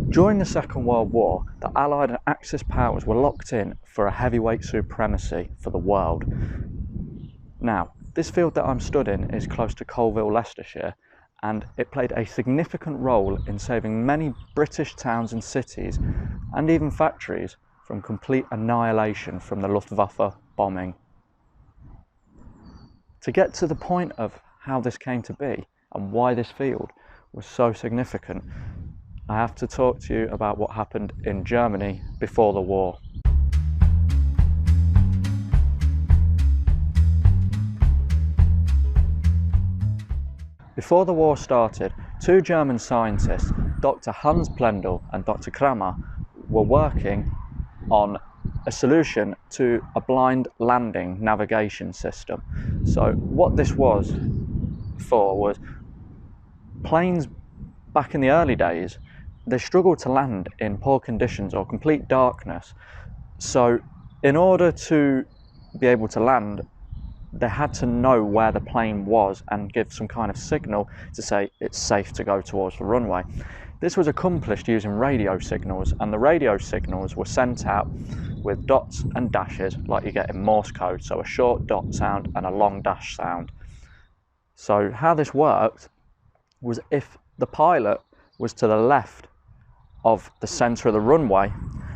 During the Second World War, the Allied and Axis powers were locked in for a heavyweight supremacy for the world. Now, this field that I'm stood in is close to Coalville, Leicestershire, and it played a significant role in saving many British towns and cities, and even factories, from complete annihilation from the Luftwaffe bombing. To get to the point of how this came to be and why this field was so significant, I have to talk to you about what happened in Germany before the war. Before the war started, two German scientists, Dr. Hans Plendl and Dr. Kramer, were working on a solution to a blind landing navigation system. So what this was for was planes back in the early days, they struggled to land in poor conditions or complete darkness. So in order to be able to land, they had to know where the plane was and give some kind of signal to say it's safe to go towards the runway. This was accomplished using radio signals, and the radio signals were sent out with dots and dashes like you get in Morse code, so a short dot sound and a long dash sound. So how this worked was if the pilot was to the left of the centre of the runway,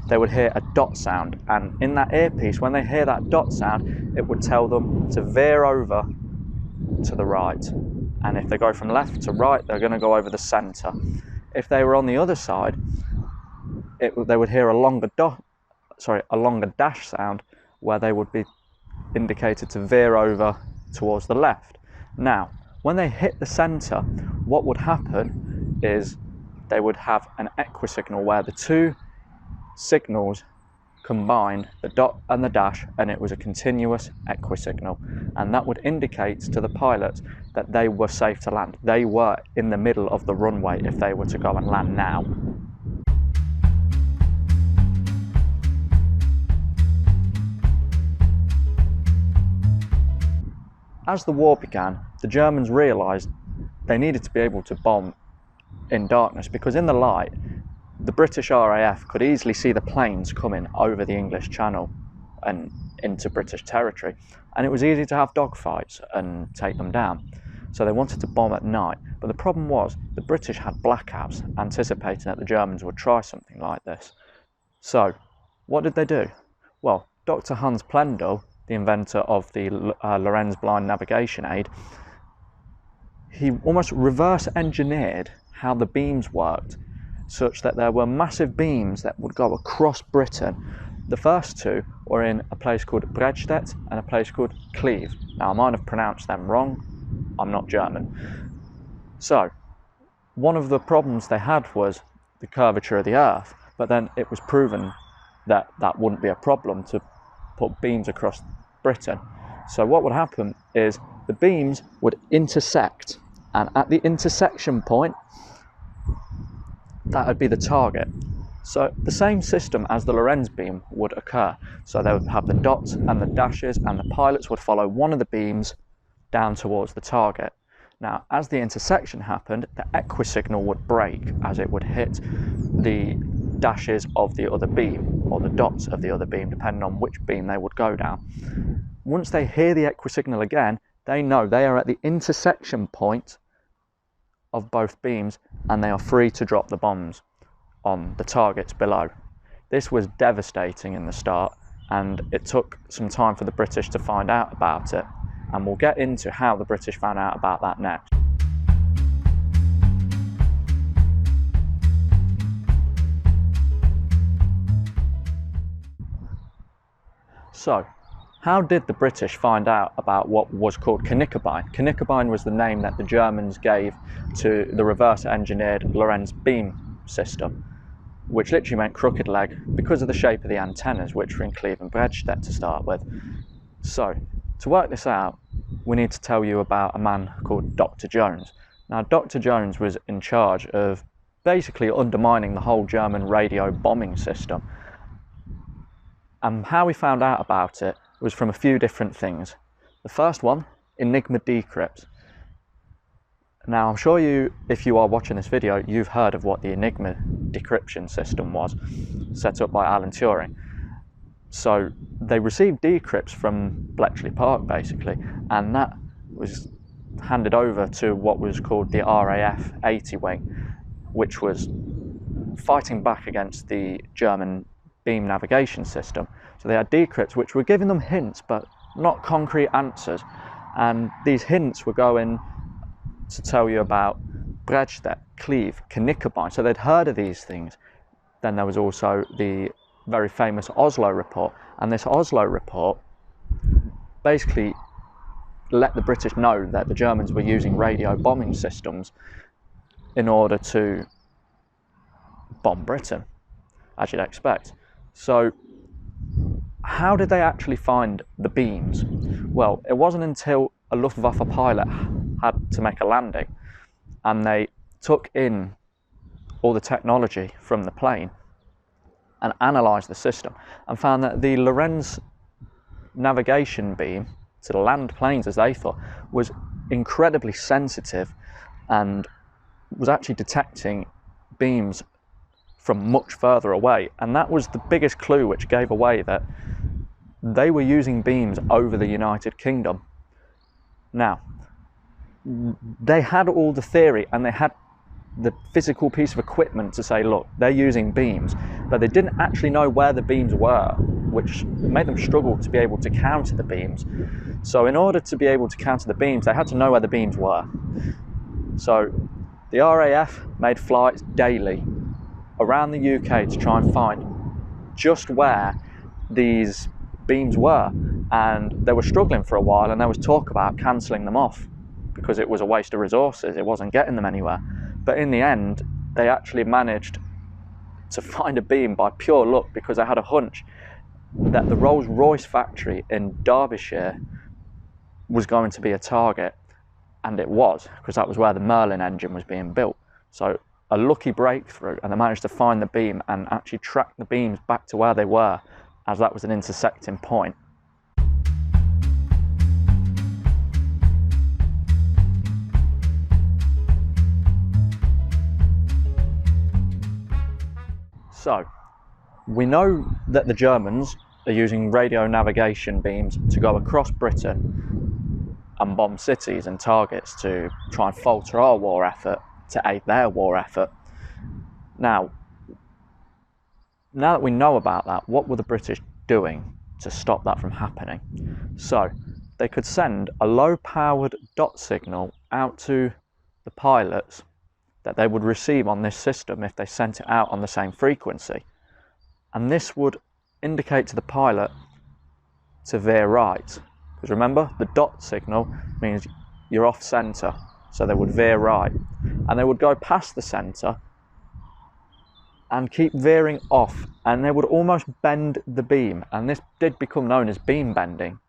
they would hear a dot sound, and in that earpiece, when they hear that dot sound, it would tell them to veer over to the right, and if they go from left to right, they're going to go over the centre. If they were on the other side, they would hear a longer dash sound, where they would be indicated to veer over towards the left. Now, when they hit the centre, what would happen is they would have an equisignal where the two signals combined, the dot and the dash, and it was a continuous equisignal, and that would indicate to the pilots that they were safe to land. They were in the middle of the runway if they were to go and land now. As the war began, the Germans realised they needed to be able to bomb in darkness, because in the light, the British RAF could easily see the planes coming over the English Channel and into British territory, and it was easy to have dogfights and take them down. So they wanted to bomb at night, but the problem was the British had blackouts, anticipating that the Germans would try something like this. So what did they do? Well, Dr. Hans Plendl, the inventor of the Lorenz blind navigation aid, he almost reverse engineered how the beams worked, such that there were massive beams that would go across Britain. The first two were in a place called Bredstedt and a place called Cleve. Now, I might have pronounced them wrong, I'm not German. So, one of the problems they had was the curvature of the Earth, but then it was proven that that wouldn't be a problem to put beams across Britain. So what would happen is the beams would intersect, and at the intersection point, that would be the target. So the same system as the Lorenz beam would occur. So they would have the dots and the dashes, and the pilots would follow one of the beams down towards the target. Now, as the intersection happened, the equisignal would break as it would hit the dashes of the other beam, or the dots of the other beam, depending on which beam they would go down. Once they hear the equisignal again, they know they are at the intersection point of both beams, and they are free to drop the bombs on the targets below. This was devastating in the start, and it took some time for the British to find out about it, and we'll get into how the British found out about that next. So, how did the British find out about what was called Knickerbine? Knickerbine was the name that the Germans gave to the reverse-engineered Lorenz beam system, which literally meant crooked leg because of the shape of the antennas, which were in Cleve and Bredstedt to start with. So, to work this out, we need to tell you about a man called Dr. Jones. Now, Dr. Jones was in charge of basically undermining the whole German radio bombing system. And how we found out about it was from a few different things. The first one, Enigma decrypts. Now, I'm sure if you are watching this video, you've heard of what the Enigma decryption system was, set up by Alan Turing. So they received decrypts from Bletchley Park, basically, and that was handed over to what was called the RAF 80 wing, which was fighting back against the German beam navigation system. So they had decrypts which were giving them hints, but not concrete answers. And these hints were going to tell you about Bredstedt, Cleve, Knickerbein. So they'd heard of these things. Then there was also the very famous Oslo report. And this Oslo report basically let the British know that the Germans were using radio bombing systems in order to bomb Britain, as you'd expect. So how did they actually find the beams? Well, it wasn't until a Luftwaffe pilot had to make a landing and they took in all the technology from the plane and analysed the system and found that the Lorentz navigation beam to the land planes, as they thought, was incredibly sensitive and was actually detecting beams from much further away. And that was the biggest clue which gave away that they were using beams over the United Kingdom. Now, they had all the theory and they had the physical piece of equipment to say, look, they're using beams, but they didn't actually know where the beams were, which made them struggle to be able to counter the beams. So in order to be able to counter the beams, they had to know where the beams were. So the RAF made flights daily around the UK to try and find just where these beams were, and they were struggling for a while, and there was talk about cancelling them off because it was a waste of resources, it wasn't getting them anywhere. But in the end, they actually managed to find a beam by pure luck because they had a hunch that the Rolls-Royce factory in Derbyshire was going to be a target, and it was, because that was where the Merlin engine was being built. So a lucky breakthrough, and they managed to find the beam and actually track the beams back to where they were, as that was an intersecting point. So we know that the Germans are using radio navigation beams to go across Britain and bomb cities and targets to try and falter our war effort, to aid their war effort. Now that we know about that, what were the British doing to stop that from happening? So they could send a low-powered dot signal out to the pilots that they would receive on this system if they sent it out on the same frequency. And this would indicate to the pilot to veer right. Because remember, the dot signal means you're off centre, so they would veer right. And they would go past the centre and keep veering off, and they would almost bend the beam. And this did become known as beam bending.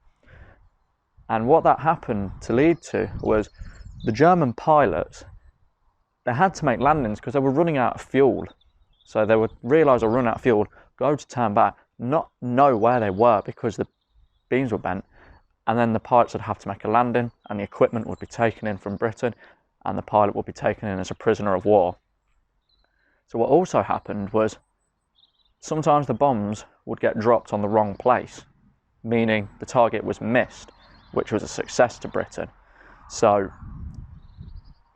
And what that happened to lead to was the German pilots, they had to make landings because they were running out of fuel. So they would realise they're running out of fuel, go to turn back, not know where they were because the beams were bent, and then the pilots would have to make a landing and the equipment would be taken in from Britain and the pilot would be taken in as a prisoner of war. So what also happened was sometimes the bombs would get dropped on the wrong place, meaning the target was missed, which was a success to Britain. So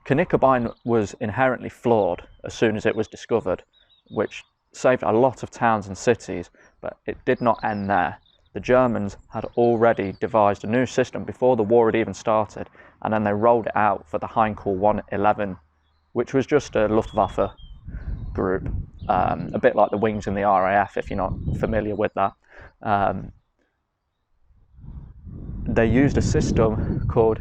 Knickerbein was inherently flawed as soon as it was discovered, which saved a lot of towns and cities, but it did not end there. The Germans had already devised a new system before the war had even started, and then they rolled it out for the Heinkel 111, which was just a Luftwaffe group, a bit like the wings in the RAF, if you're not familiar with that. They used a system called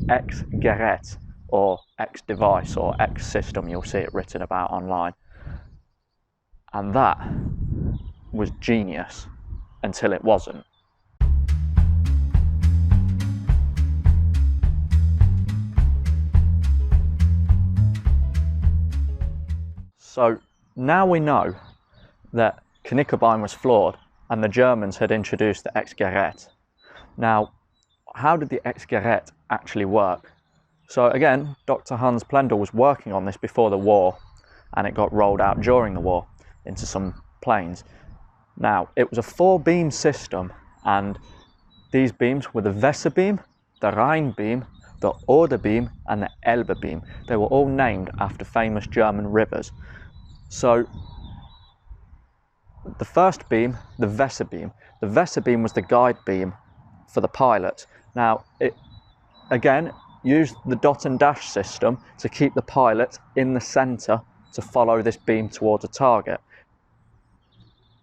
X-Gerät, or X-Device, or X-System, you'll see it written about online. And that was genius until it wasn't. So now we know that Knickerbein was flawed and the Germans had introduced the X-Gerät. Now, how did the X-Gerät actually work? So again, Dr. Hans Plendl was working on this before the war, and it got rolled out during the war into some planes. Now, it was a 4-beam system, and these beams were the Weser beam, the Rhine beam, the Oder beam, and the Elbe beam. They were all named after famous German rivers. So the first beam, the Weser beam. The Weser beam was the guide beam for the pilots. Now, it again used the dot and dash system to keep the pilot in the centre to follow this beam towards a target.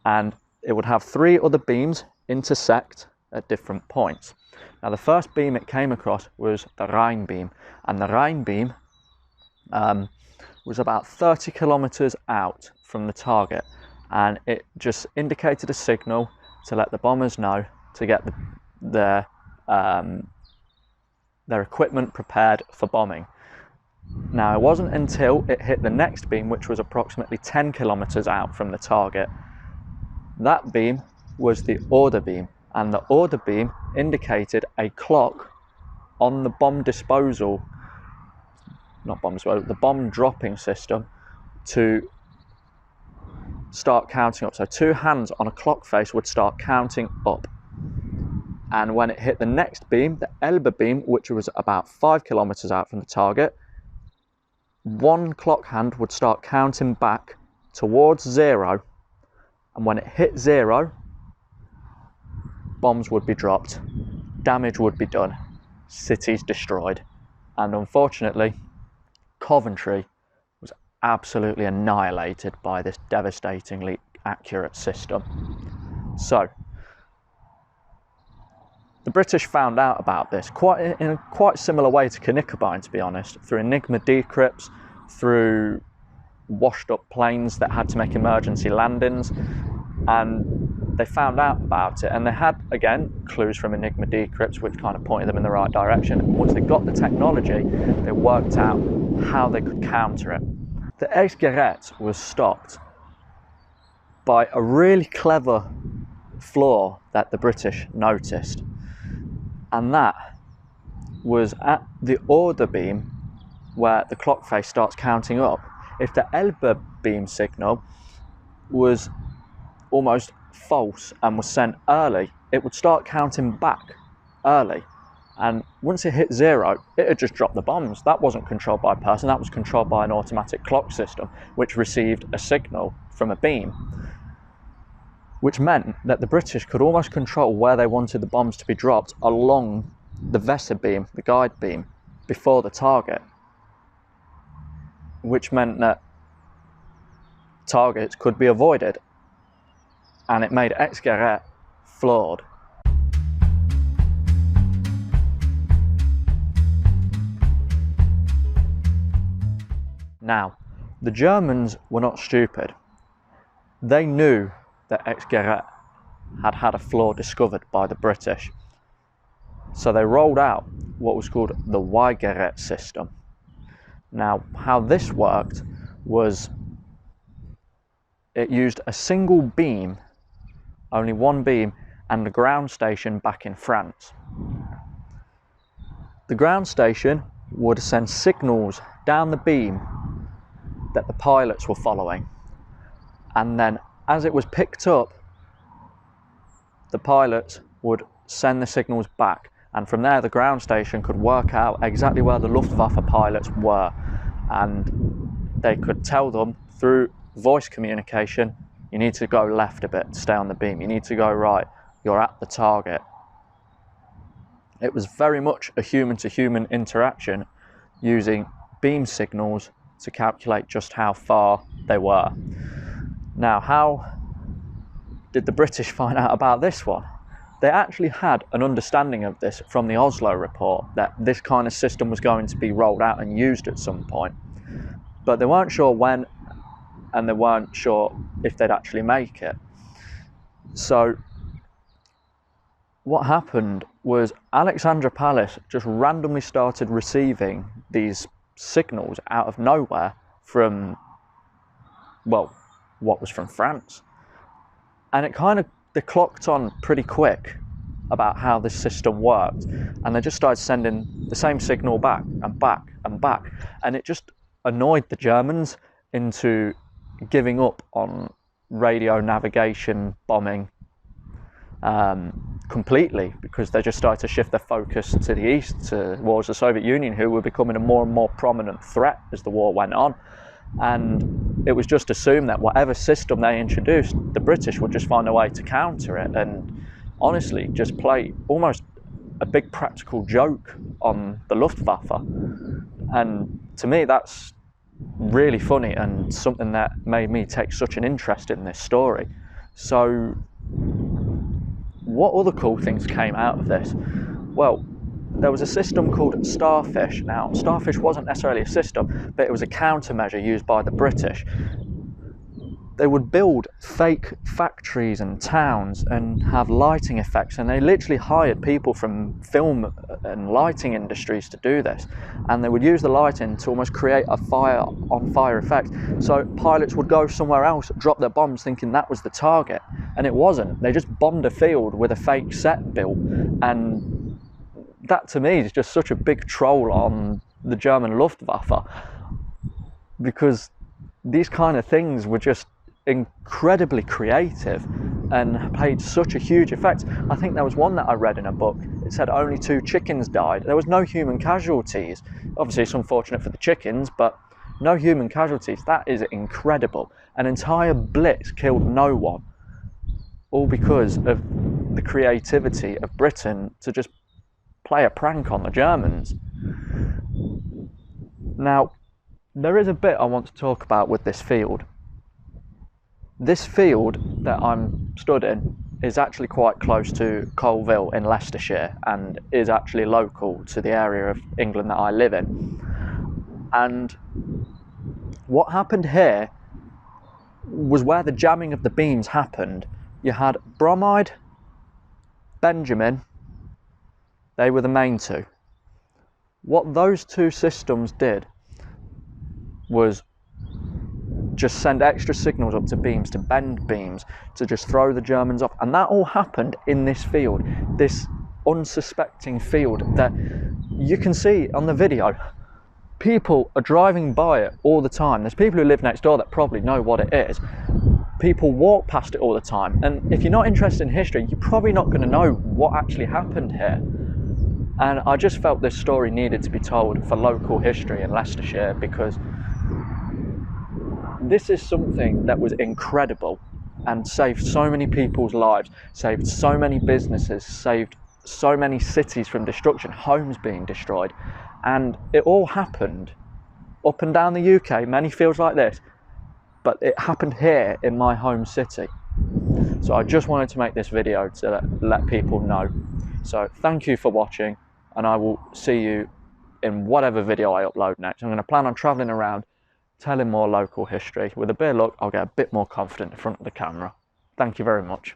And it would have 3 other beams intersect at different points. Now, the first beam it came across was the Rhine beam, and the Rhine beam was about 30 kilometres out from the target, and it just indicated a signal to let the bombers know to get their equipment prepared for bombing. Now, it wasn't until it hit the next beam, which was approximately 10 kilometres out from the target. That beam was the Oder beam, and the Oder beam indicated a clock on the bomb disposal, the bomb dropping system, to start counting up. So 2 hands on a clock face would start counting up. And when it hit the next beam, the Elbe beam, which was about 5 kilometres out from the target, 1 clock hand would start counting back towards 0. And when it hit 0, bombs would be dropped, damage would be done, cities destroyed. And unfortunately, Coventry was absolutely annihilated by this devastatingly accurate system. So, the British found out about this in a quite similar way to Knickerbein, to be honest, through Enigma decrypts, through washed up planes that had to make emergency landings, and they found out about it, and they had, again, clues from Enigma decrypts which kind of pointed them in the right direction. And once they got the technology, they worked out how they could counter it. The Ex-Gerät was stopped by a really clever flaw that the British noticed, and that was at the Oder beam, where the clock face starts counting up. If the Elbe beam signal was almost false and was sent early, it would start counting back early, and once it hit 0, it had just dropped the bombs. That wasn't controlled by a person, that was controlled by an automatic clock system which received a signal from a beam, which meant that the British could almost control where they wanted the bombs to be dropped along the Weser beam, the guide beam, before the target, which meant that targets could be avoided, and it made Ex-Gerät flawed. Now, the Germans were not stupid. They knew that Ex-Gerät had had a flaw discovered by the British. So they rolled out what was called the Y-Gerät system. Now, how this worked was it used a single beam, only one beam, and the ground station back in France. The ground station would send signals down the beam that the pilots were following, and then as it was picked up, the pilots would send the signals back, and from there the ground station could work out exactly where the Luftwaffe pilots were, and they could tell them through voice communication, you need to go left a bit to stay on the beam, you need to go right, you're at the target. It was very much a human-to-human interaction using beam signals to calculate just how far they were. Now, how did the British find out about this one? They actually had an understanding of this from the Oslo report, that this kind of system was going to be rolled out and used at some point, but they weren't sure when, and they weren't sure if they'd actually make it. So what happened was Alexandra Palace just randomly started receiving these signals out of nowhere from, well, what was from France. And it kind of, they clocked on pretty quick about how this system worked, and they just started sending the same signal back and back and back, and it just annoyed the Germans into giving up on radio navigation bombing completely, because they just started to shift their focus to the east towards the Soviet Union, who were becoming a more and more prominent threat as the war went on. And it was just assumed that whatever system they introduced, the British would just find a way to counter it, and honestly just play almost a big practical joke on the Luftwaffe. And to me, that's really funny and something that made me take such an interest in this story. So what other cool things came out of this? Well, there was a system called Starfish. Now, Starfish wasn't necessarily a system, but it was a countermeasure used by the British. They would build fake factories and towns and have lighting effects, and they literally hired people from film and lighting industries to do this, and they would use the lighting to almost create a fire effect. So pilots would go somewhere else, drop their bombs thinking that was the target, and it wasn't. They just bombed a field with a fake set built, and that to me is just such a big troll on the German Luftwaffe, because these kind of things were just incredibly creative and played such a huge effect. I think there was one that I read in a book. It said only 2 chickens died. There was no human casualties. Obviously it's unfortunate for the chickens, but no human casualties. That is incredible. An entire blitz killed no one, all because of the creativity of Britain to just play a prank on the Germans. Now, there is a bit I want to talk about with this field. This field that I'm stood in is actually quite close to Colville in Leicestershire, and is actually local to the area of England that I live in. And what happened here was where the jamming of the beams happened. You had Bromide, Benjamin, they were the main 2. What those 2 systems did was just send extra signals up to beams, to bend beams, to just throw the Germans off. And that all happened in this field, this unsuspecting field that you can see on the video. People are driving by it all the time. There's people who live next door that probably know what it is. People walk past it all the time. And if you're not interested in history, you're probably not going to know what actually happened here. And I just felt this story needed to be told for local history in Leicestershire, because this is something that was incredible and saved so many people's lives, saved so many businesses, saved so many cities from destruction, homes being destroyed. And it all happened up and down the UK, many fields like this, but it happened here in my home city. So I just wanted to make this video to let people know. So thank you for watching, and I will see you in whatever video I upload next. I'm going to plan on travelling around, telling more local history. With a bit of luck, I'll get a bit more confident in front of the camera. Thank you very much.